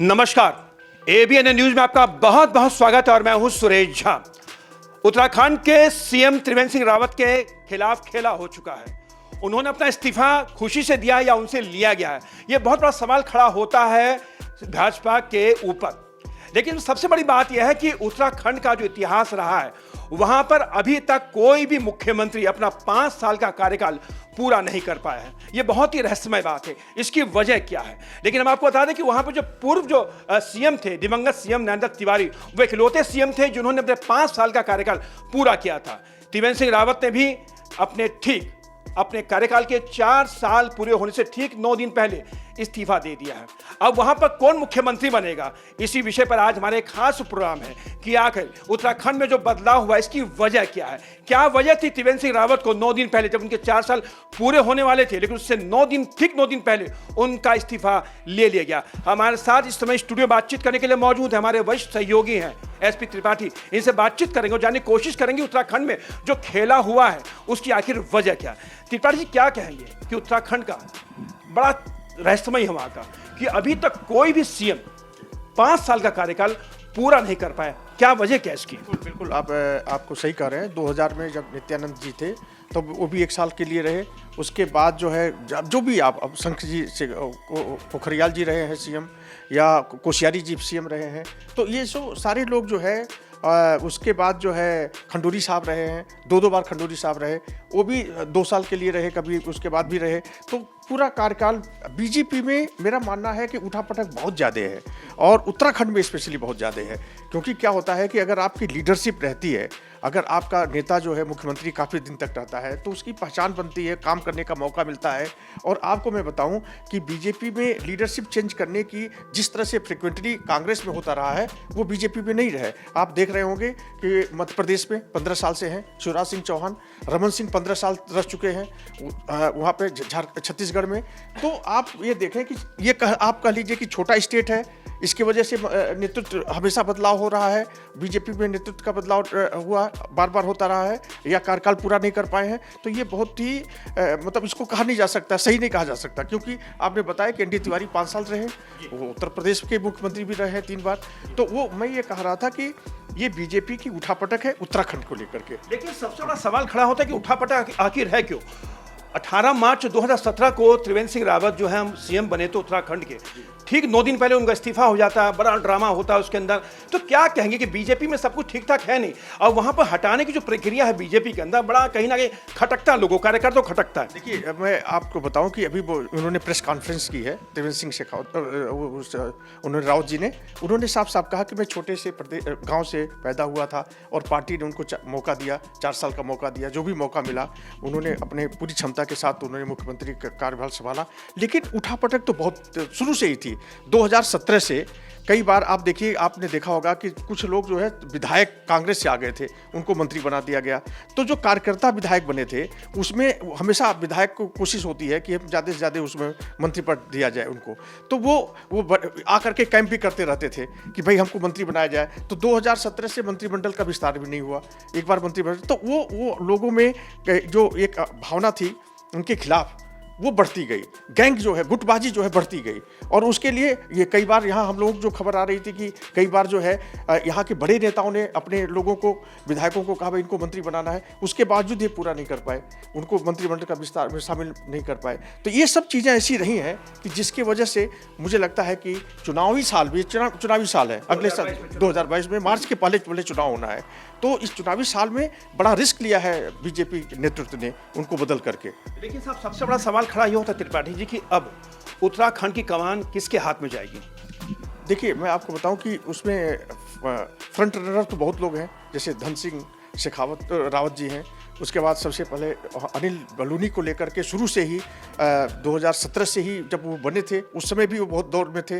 नमस्कार, ABN news में आपका बहुत बहुत स्वागत है और मैं हूं सुरेश झा। उत्तराखंड के सीएम त्रिवेंद्र सिंह रावत के खिलाफ खेला हो चुका है। उन्होंने अपना इस्तीफा खुशी से दिया या उनसे लिया गया है, यह बहुत बड़ा सवाल खड़ा होता है भाजपा के ऊपर। लेकिन सबसे बड़ी बात यह है कि उत्तराखंड का जो इतिहास रहा है वहां पर अभी तक कोई भी मुख्यमंत्री अपना 5 साल का कार्यकाल पूरा नहीं कर पाया है। यह बहुत ही रहस्यमय बात है। इसकी वजह क्या है? लेकिन हम आपको बता दें कि वहां पर जो पूर्व सीएम थे, दिवंगत सीएम नरेंद्र तिवारी, वो इकलौते सीएम थे जिन्होंने अपने 5 साल का कार्यकाल पूरा किया था। त्रिवेंद्र सिंह रावत ने भी अपने कार्यकाल के 4 साल पूरे होने से ठीक 9 दिन पहले इस्तीफा दे दिया है। अब वहां पर कौन मुख्यमंत्री बनेगा, इसी विषय पर आज हमारे खास प्रोग्राम है कि आखिर उत्तराखंड में जो बदलाव हुआ इसकी वजह क्या है। क्या वजह थी त्रिवेंद्र सिंह रावत को 9 दिन पहले, जब उनके 4 साल पूरे होने वाले थे, लेकिन उससे 9 दिन पहले उनका इस्तीफा ले लिया गया। हमारे साथ इस समय स्टूडियो बातचीत करने के लिए मौजूद है हमारे वरिष्ठ सहयोगी हैं एसपी त्रिपाठी। इनसे बातचीत करेंगे और जानने की कोशिश करेंगे उत्तराखंड में जो खेला हुआ है उसकी आखिर वजह क्या है। त्रिपाठी जी, क्या कहेंगे कि उत्तराखंड का बड़ा रहस्यमय है वहां का कि अभी तक कोई भी सीएम 5 साल का कार्यकाल पूरा नहीं कर पाया, क्या वजह क्या इसकी? बिल्कुल आपको सही कह रहे हैं। 2000 में जब नित्यानंद जी थे तो वो भी 1 साल के लिए रहे। उसके बाद जो है जो भी आप अब शंख जी से पोखरियाल जी रहे हैं सीएम, या कोश्यारी जी सीएम रहे हैं, तो ये सब सारे लोग जो है उसके बाद जो है खंडूरी साहब रहे हैं, 2 बार खंडूरी साहब रहे, वो भी 2 साल के लिए रहे, कभी उसके बाद भी रहे। तो पूरा कार्यकाल बीजेपी में मेरा मानना है कि उठापटक बहुत ज़्यादा है और उत्तराखंड में स्पेशली बहुत ज़्यादा है। क्योंकि क्या होता है कि अगर आपकी लीडरशिप रहती है, अगर आपका नेता जो है मुख्यमंत्री काफ़ी दिन तक रहता है तो उसकी पहचान बनती है, काम करने का मौका मिलता है। और आपको मैं बताऊं कि बीजेपी में लीडरशिप चेंज करने की जिस तरह से फ्रिक्वेंटली कांग्रेस में होता रहा है वो बीजेपी में नहीं रहे। आप देख रहे होंगे कि मध्य प्रदेश में 15 साल से हैं शिवराज सिंह चौहान, रमन सिंह 15 साल रह चुके हैं वहाँ पे छत्तीसगढ़ में। तो आप ये देखें कि ये आप कह लीजिए कि छोटा स्टेट है, इसकी वजह से नेतृत्व हमेशा बदलाव हो रहा है। बीजेपी में नेतृत्व का बदलाव हुआ बार बार होता रहा है या कार्यकाल पूरा नहीं कर पाए हैं। तो ये बहुत ही मतलब इसको कहा नहीं जा सकता, सही नहीं कहा जा सकता। क्योंकि आपने बताया कि एनडी तिवारी 5 साल रहे, वो उत्तर प्रदेश के मुख्यमंत्री भी रहे हैं 3 बार। तो वो मैं ये कह रहा था कि ये बीजेपी की उठापटक है उत्तराखंड को लेकर के। लेकिन सबसे बड़ा सवाल खड़ा होता है कि उठापटक आखिर है क्यों? 18 मार्च 2017 को त्रिवेंद्र सिंह रावत जो है हम सीएम बने तो उत्तराखंड के, ठीक 9 दिन पहले उनका इस्तीफा हो जाता है, बड़ा ड्रामा होता है उसके अंदर। तो क्या कहेंगे कि बीजेपी में सब कुछ ठीक ठाक है नहीं, और वहां पर हटाने की जो प्रक्रिया है बीजेपी के अंदर बड़ा कहीं ना कहीं खटकता है, लोगों कार्यकर्ता खटकता है। देखिए, मैं आपको बताऊं कि अभी वो उन्होंने प्रेस कॉन्फ्रेंस की है त्रिवेंद्र सिंह शेखावत, उन्होंने रावत जी ने, उन्होंने साफ साफ कहा कि मैं छोटे से गाँव से पैदा हुआ था और पार्टी ने उनको मौका दिया, 4 साल का मौका दिया, जो भी मौका मिला उन्होंने अपने पूरी क्षमता के साथ उन्होंने मुख्यमंत्री का कार्यभार संभाला। लेकिन उठापटक तो बहुत शुरू से ही थी। 2017 से कई बार आप देखिए, आपने देखा होगा कि कुछ लोग जो है विधायक कांग्रेस से आ गए थे, उनको मंत्री बना दिया गया। तो जो कार्यकर्ता विधायक बने थे उसमें हमेशा विधायक को कोशिश होती है कि ज़्यादा से ज़्यादा उसमें मंत्री पद दिया जाए उनको। तो वो आकर के कैंप भी करते रहते थे कि भाई हमको मंत्री बनाया जाए। तो 2017 से मंत्रिमंडल का विस्तार भी नहीं हुआ, एक बार मंत्रिमंडल। तो वो लोगों में जो एक भावना थी उनके खिलाफ वो बढ़ती गई, गैंग जो है, गुटबाजी जो है बढ़ती गई। और उसके लिए ये कई बार यहाँ हम लोग जो खबर आ रही थी कि कई बार जो है यहाँ के बड़े नेताओं ने अपने लोगों को, विधायकों को कहा भाई इनको मंत्री बनाना है, उसके बावजूद ये पूरा नहीं कर पाए, उनको मंत्रिमंडल का विस्तार में शामिल नहीं कर पाए। तो ये सब चीज़ें ऐसी रही हैं कि जिसकी वजह से मुझे लगता है कि चुनावी साल भी चुनावी साल है, अगले साल 2022 में मार्च के पहले चुनाव होना है। तो इस चुनावी साल में बड़ा रिस्क लिया है बीजेपी नेतृत्व ने उनको बदल करके। लेकिन साहब, सबसे बड़ा सवाल खड़ा ये होता है त्रिपाठी जी कि अब उत्तराखंड की कमान किसके हाथ में जाएगी? देखिए, मैं आपको बताऊं कि उसमें फ्रंट रनर तो बहुत लोग हैं, जैसे धन सिंह शेखावत रावत जी हैं। उसके बाद सबसे पहले अनिल बलूनी को लेकर के शुरू से ही 2017 से ही जब वो बने थे उस समय भी वो बहुत दौर में थे।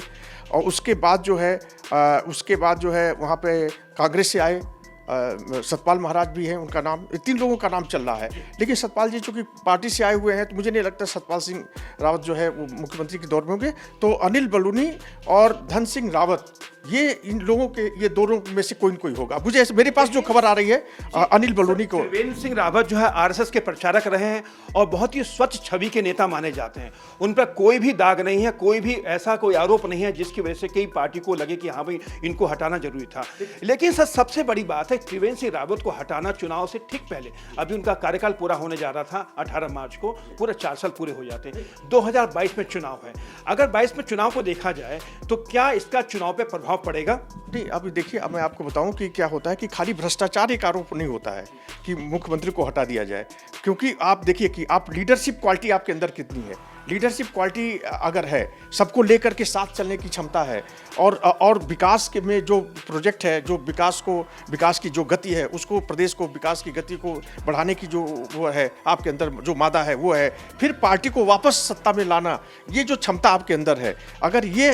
और उसके बाद जो है वहाँ पे कांग्रेस से आए सतपाल महाराज भी हैं, उनका नाम, 3 लोगों का नाम चल रहा है। लेकिन सतपाल जी चूँकि पार्टी से आए हुए हैं तो मुझे नहीं लगता सतपाल सिंह रावत जो है वो मुख्यमंत्री के दौर में होंगे। तो अनिल बलूनी और धन सिंह रावत, ये इन लोगों के, ये दोनों में से कोई न कोई होगा। मुझे मेरे पास जो खबर आ रही है अनिल बलूनी को। त्रिवेंद्र सिंह रावत जो है आरएसएस के प्रचारक रहे हैं और बहुत ही स्वच्छ छवि के नेता माने जाते हैं। उन पर कोई भी दाग नहीं है, कोई भी ऐसा कोई आरोप नहीं है जिसकी वजह से कई पार्टी को लगे कि हाँ भाई इनको हटाना जरूरी था। लेकिन सर सबसे बड़ी बात है, त्रिवेंद्र सिंह रावत को हटाना चुनाव से ठीक पहले, अभी उनका कार्यकाल पूरा होने जा रहा था 18 मार्च को, पूरे 4 साल पूरे हो जाते हैं। 2022 में चुनाव है। अगर 22 में चुनाव को देखा जाए तो क्या इसका चुनाव पे प्रभाव पड़ेगा? नहीं, अभी देखिए, अब मैं आपको बताऊं कि क्या होता है कि खाली भ्रष्टाचार एक आरोप नहीं होता है कि मुख्यमंत्री को हटा दिया जाए। क्योंकि आप देखिए कि आप लीडरशिप क्वालिटी आपके अंदर कितनी है। लीडरशिप क्वालिटी अगर है, सबको लेकर के साथ चलने की क्षमता है, और विकास के में जो प्रोजेक्ट है, जो विकास की जो गति है, उसको, प्रदेश को विकास की गति को बढ़ाने की जो वो है आपके अंदर, जो मादा है वो है, फिर पार्टी को वापस सत्ता में लाना, ये जो क्षमता आपके अंदर है, अगर ये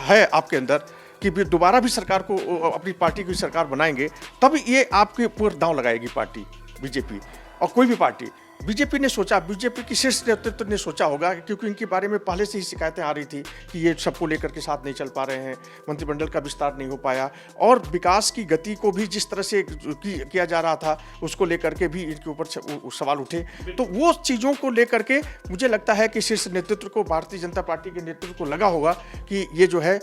है आपके अंदर कि दोबारा भी सरकार को, अपनी पार्टी की सरकार बनाएंगे, तब ये आपके ऊपर दांव लगाएगी पार्टी बीजेपी। और कोई भी पार्टी, बीजेपी ने सोचा, बीजेपी की शीर्ष नेतृत्व ने सोचा होगा, क्योंकि इनके बारे में पहले से ही शिकायतें आ रही थी कि ये सबको लेकर के साथ नहीं चल पा रहे हैं, मंत्रिमंडल का विस्तार नहीं हो पाया, और विकास की गति को भी जिस तरह से किया जा रहा था उसको लेकर के भी इनके ऊपर सवाल उठे। तो वो चीज़ों को लेकर के मुझे लगता है कि शीर्ष नेतृत्व को, भारतीय जनता पार्टी के नेतृत्व को लगा होगा कि ये जो है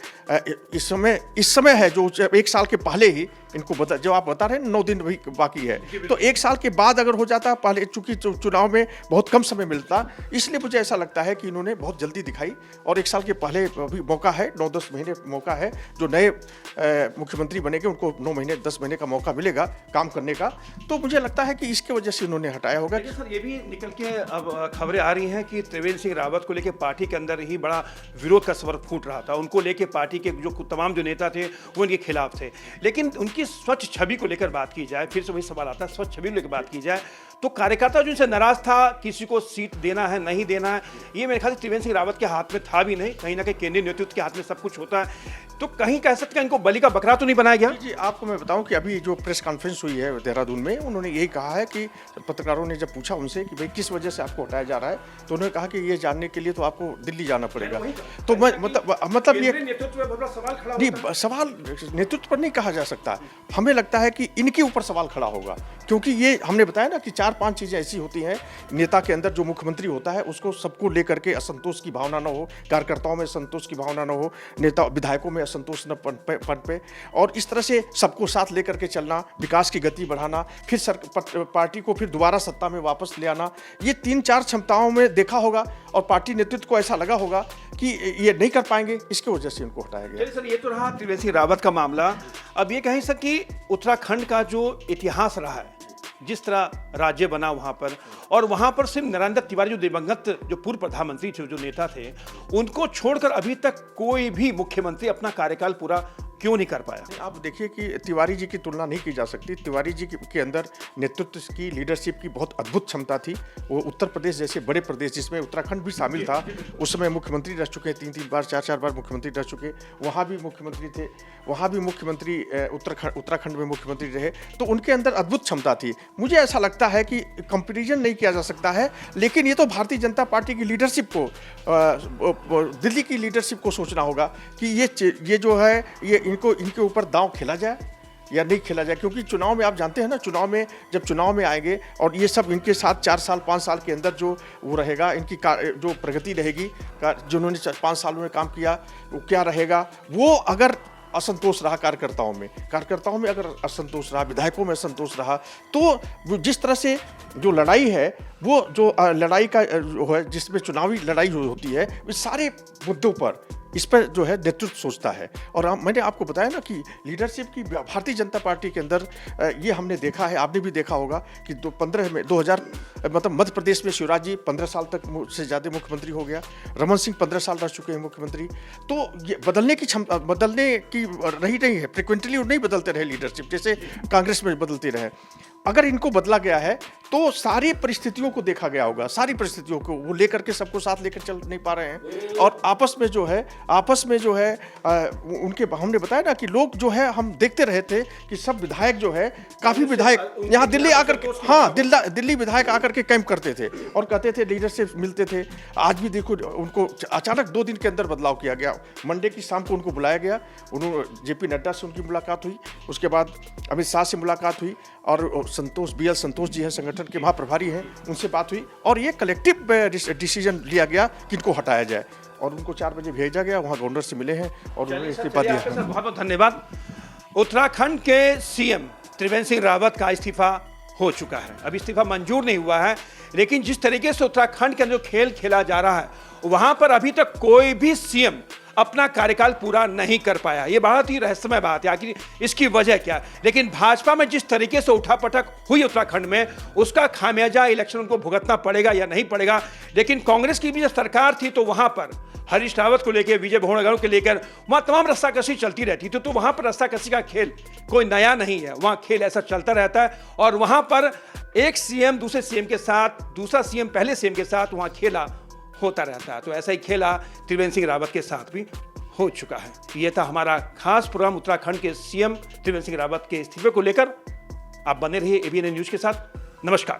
इस समय है, जो 1 साल के पहले ही इनको जो आप बता रहे हैं 9 दिन भी बाकी है, तो 1 साल के बाद अगर हो जाता, पहले चूंकि चुनाव में बहुत कम समय मिलता, इसलिए मुझे ऐसा लगता है कि इन्होंने बहुत जल्दी दिखाई, और 1 साल के पहले अभी मौका है, 9-10 महीने मौका है। जो नए मुख्यमंत्री बनेंगे उनको 9 महीने 10 महीने का मौका मिलेगा काम करने का। तो मुझे लगता है कि इसके वजह से इन्होंने हटाया होगा। सर ये भी निकल के अब खबरें आ रही हैं कि त्रिवेंद्र सिंह रावत को लेकर पार्टी के अंदर ही बड़ा विरोध का स्वर फूट रहा था। उनको लेकर पार्टी के जो तमाम जो नेता थे वो उनके खिलाफ थे। लेकिन उनकी स्वच्छ छवि को लेकर बात की जाए, फिर से वही सवाल आता है, स्वच्छ छवि को लेकर बात की जाए तो कार्यकर्ता जो इनसे नाराज था, किसी को सीट देना है नहीं देना है, ये मेरे ख्याल से त्रिवेंद्र सिंह रावत के हाथ में था भी नहीं, कहीं ना कहीं केंद्रीय नेतृत्व के हाथ में सब कुछ होता है। तो कहीं कह सकते हैं इनको बलि का बकरा तो नहीं बनाया गया? जी, आपको मैं बताऊं कि अभी जो प्रेस कॉन्फ्रेंस हुई है देहरादून में, उन्होंने यही कहा है कि पत्रकारों ने जब पूछा उनसे कि भाई किस वजह से आपको हटाया जा रहा है, तो उन्होंने कहा कि ये जानने के लिए तो आपको दिल्ली जाना पड़ेगा। तो मतलब ये नहीं, सवाल नेतृत्व पर नहीं कहा जा सकता। हमें लगता है कि इनके ऊपर सवाल खड़ा होगा, क्योंकि ये हमने बताया ना कि 4-5 चीज़ें ऐसी होती हैं नेता के अंदर। जो मुख्यमंत्री होता है उसको सबको लेकर के असंतोष की भावना न हो, कार्यकर्ताओं में असंतोष की भावना न हो, नेता विधायकों में असंतोष न पनपे, और इस तरह से सबको साथ लेकर के चलना, विकास की गति बढ़ाना, फिर पार्टी को फिर दोबारा सत्ता में वापस ले आना, ये 3-4 क्षमताओं में देखा होगा, और पार्टी नेतृत्व को ऐसा लगा होगा कि ये नहीं कर पाएंगे, इसके वजह से इनको हटाया गया। सर ये तो रहा त्रिवेंद्र सिंह रावत का मामला। अब ये कहें सर कि उत्तराखंड का जो इतिहास रहा है, जिस तरह राज्य बना वहाँ पर, और वहाँ पर सिर्फ नरेंद्र तिवारी जो दिवंगत जो पूर्व प्रधानमंत्री थे, जो नेता थे, उनको छोड़कर अभी तक कोई भी मुख्यमंत्री अपना कार्यकाल पूरा क्यों नहीं कर पाया? आप देखिए कि तिवारी जी की तुलना नहीं की जा सकती। तिवारी जी के अंदर नेतृत्व की, लीडरशिप की बहुत अद्भुत क्षमता थी। वो उत्तर प्रदेश जैसे बड़े प्रदेश, जिसमें उत्तराखंड भी शामिल था, उस समय मुख्यमंत्री रह चुके, 3-3 बार 4-4 बार मुख्यमंत्री रह चुके, वहाँ भी मुख्यमंत्री थे, वहाँ भी मुख्यमंत्री उत्तराखंड में मुख्यमंत्री रहे, तो उनके अंदर अद्भुत क्षमता थी। मुझे ऐसा लगता है कि कंपेरिजन नहीं किया जा सकता है, लेकिन ये तो भारतीय जनता पार्टी की लीडरशिप को, दिल्ली की लीडरशिप को सोचना होगा कि ये जो है, ये इनके ऊपर दांव खेला जाए या नहीं खेला जाए। क्योंकि चुनाव में आप जानते हैं ना, चुनाव में जब चुनाव में आएंगे और ये सब इनके साथ 4 साल 5 साल के अंदर जो वो रहेगा, इनकी जो प्रगति रहेगी, जिन्होंने 5 सालों में काम किया, वो क्या रहेगा, वो अगर असंतोष रहा कार्यकर्ताओं में अगर असंतोष रहा, विधायकों में असंतोष रहा, तो जिस तरह से जो लड़ाई है, वो जो लड़ाई का जो है, जिसमें चुनावी लड़ाई होती है, इस सारे मुद्दों पर, इस पर जो है नेतृत्व सोचता है। और मैंने आपको बताया ना कि लीडरशिप की भारतीय जनता पार्टी के अंदर ये हमने देखा है, आपने भी देखा होगा कि 2000 मतलब मध्य प्रदेश में शिवराज जी 15 साल तक से ज़्यादा मुख्यमंत्री हो गया, रमन सिंह 15 साल रह चुके हैं मुख्यमंत्री। तो ये बदलने की रही नहीं है, फ्रिक्वेंटली नहीं बदलते रहे लीडरशिप, जैसे कांग्रेस में बदलते रहे। अगर इनको बदला गया है तो सारी परिस्थितियों को देखा गया होगा, सारी परिस्थितियों को वो लेकर के सबको साथ लेकर चल नहीं पा रहे हैं। और आपस में जो है उनके हमने बताया ना कि लोग जो है, हम देखते रहे थे कि सब विधायक जो है, काफ़ी विधायक यहाँ दिल्ली आकर के, हाँ, दिल्ली विधायक आकर के कैंप करते थे और कहते थे, लीडर से मिलते थे। आज भी देखो उनको अचानक 2 दिन के अंदर बदलाव किया गया। मंडे की शाम को उनको बुलाया गया, उन्होंने जेपी नड्डा से उनकी मुलाकात हुई, उसके बाद अमित शाह से मुलाकात हुई और संतोष जी हैं, संगठन के महाप्रभारी हैं, उनसे बात हुई और ये कलेक्टिव डिसीजन लिया गया कि इनको हटाया जाए और उनको 4 बजे भेजा गया। वहाँ गवर्नर से मिले हैं और उन्होंने इस्तीफा दिया। बहुत बहुत धन्यवाद। उत्तराखंड के सीएम त्रिवेंद्र सिंह रावत का इस्तीफा हो चुका है। अभी इस्तीफा मंजूर नहीं हुआ है, लेकिन जिस तरीके से उत्तराखंड के अंदर जो खेल खेला जा रहा है, वहां पर अभी तक कोई भी सीएम अपना कार्यकाल पूरा नहीं कर पाया। ये बहुत ही रहस्यमय बात है, आखिर इसकी वजह क्या है। लेकिन भाजपा में जिस तरीके से उठापटक हुई उत्तराखंड में, उसका खामियाजा इलेक्शन उनको भुगतना पड़ेगा या नहीं पड़ेगा। लेकिन कांग्रेस की भी जब सरकार थी तो वहां पर हरीश रावत को लेकर, विजय भोगड़ू को लेकर वहां तमाम रस्साकशी चलती रहती थी। तो वहां पर रस्साकशी का खेल कोई नया नहीं है, वहां खेल ऐसा चलता रहता है। और वहां पर एक सीएम दूसरे सीएम के साथ, दूसरा सीएम पहले सीएम के साथ वहां खेला होता रहता है। तो ऐसा ही खेला त्रिवेंद्र सिंह रावत के साथ भी हो चुका है। ये था हमारा खास प्रोग्राम उत्तराखंड के सीएम त्रिवेंद्र सिंह रावत के इस्तीफे को लेकर। आप बने रहिए एबीएन न्यूज के साथ। नमस्कार।